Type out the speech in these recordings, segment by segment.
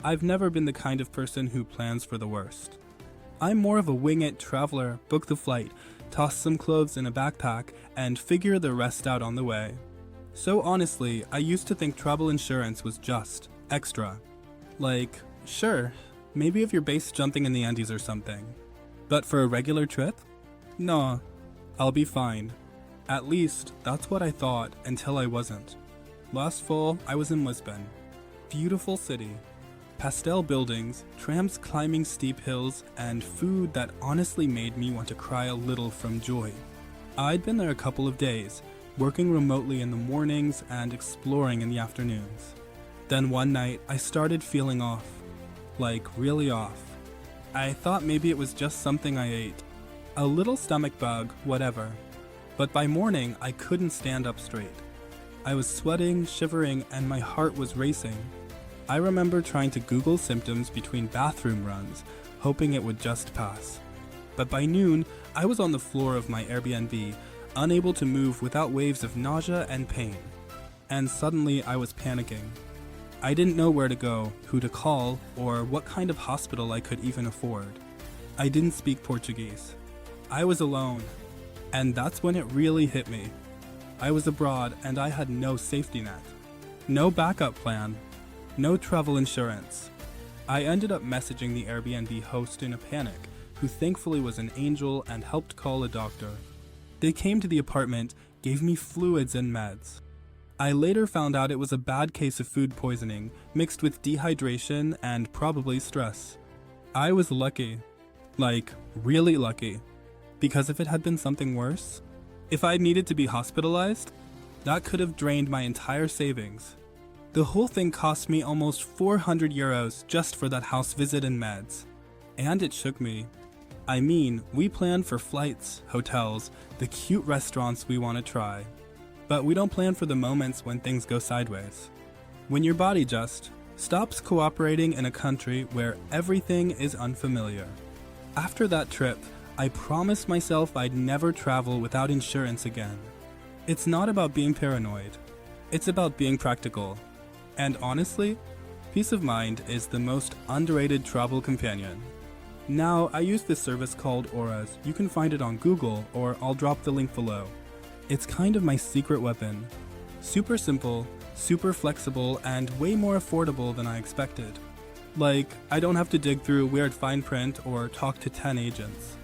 I've never been the kind of person who plans for the worst. I'm more of a wing-it traveler, book the flight, toss some clothes in a backpack, and figure the rest out on the way. So honestly, I used to think travel insurance was just extra. Like, sure, maybe if you're base jumping in the Andes or something. But for a regular trip? Nah, I'll be fine. At least, that's what I thought until I wasn't. Last fall, I was in Lisbon. Beautiful city. Pastel buildings, trams climbing steep hills, and food that honestly made me want to cry a little from joy. I'd been there a couple of days, working remotely in the mornings and exploring in the afternoons. Then one night, I started feeling off. Like, really off. I thought maybe it was just something I ate. A little stomach bug, whatever. But by morning, I couldn't stand up straight. I was sweating, shivering, and my heart was racing. I remember trying to Google symptoms between bathroom runs, hoping it would just pass. But by noon, I was on the floor of my Airbnb, unable to move without waves of nausea and pain. And suddenly I was panicking. I didn't know where to go, who to call, or what kind of hospital I could even afford. I didn't speak Portuguese. I was alone. And that's when it really hit me. I was abroad and I had no safety net. No backup plan. No travel insurance. I ended up messaging the Airbnb host in a panic, who thankfully was an angel and helped call a doctor. They came to the apartment, gave me fluids and meds. I later found out it was a bad case of food poisoning, mixed with dehydration and probably stress. I was lucky. Like, really lucky. Because if it had been something worse, if I needed to be hospitalized, that could have drained my entire savings. The whole thing cost me almost 400 euros just for that house visit and meds. And it shook me. I mean, we plan for flights, hotels, the cute restaurants we want to try. But we don't plan for the moments when things go sideways. When your body just stops cooperating in a country where everything is unfamiliar. After that trip, I promised myself I'd never travel without insurance again. It's not about being paranoid. It's about being practical. And honestly, peace of mind is the most underrated travel companion. Now, I use this service called Auras. You can find it on Google, or I'll drop the link below. It's kind of my secret weapon. Super simple, super flexible, and way more affordable than I expected. Like, I don't have to dig through weird fine print or talk to 10 agents.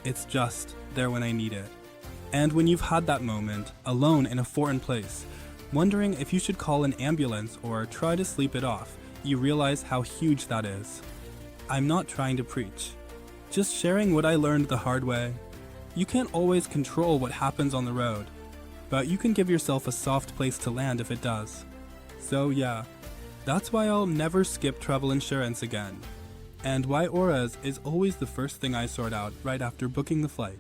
It's just there when I need it. And when you've had that moment, alone in a foreign place, wondering if you should call an ambulance or try to sleep it off, you realize how huge that is. I'm not trying to preach, just sharing what I learned the hard way. You can't always control what happens on the road, but you can give yourself a soft place to land if it does. So yeah, that's why I'll never skip travel insurance again, and why Auras is always the first thing I sort out right after booking the flight.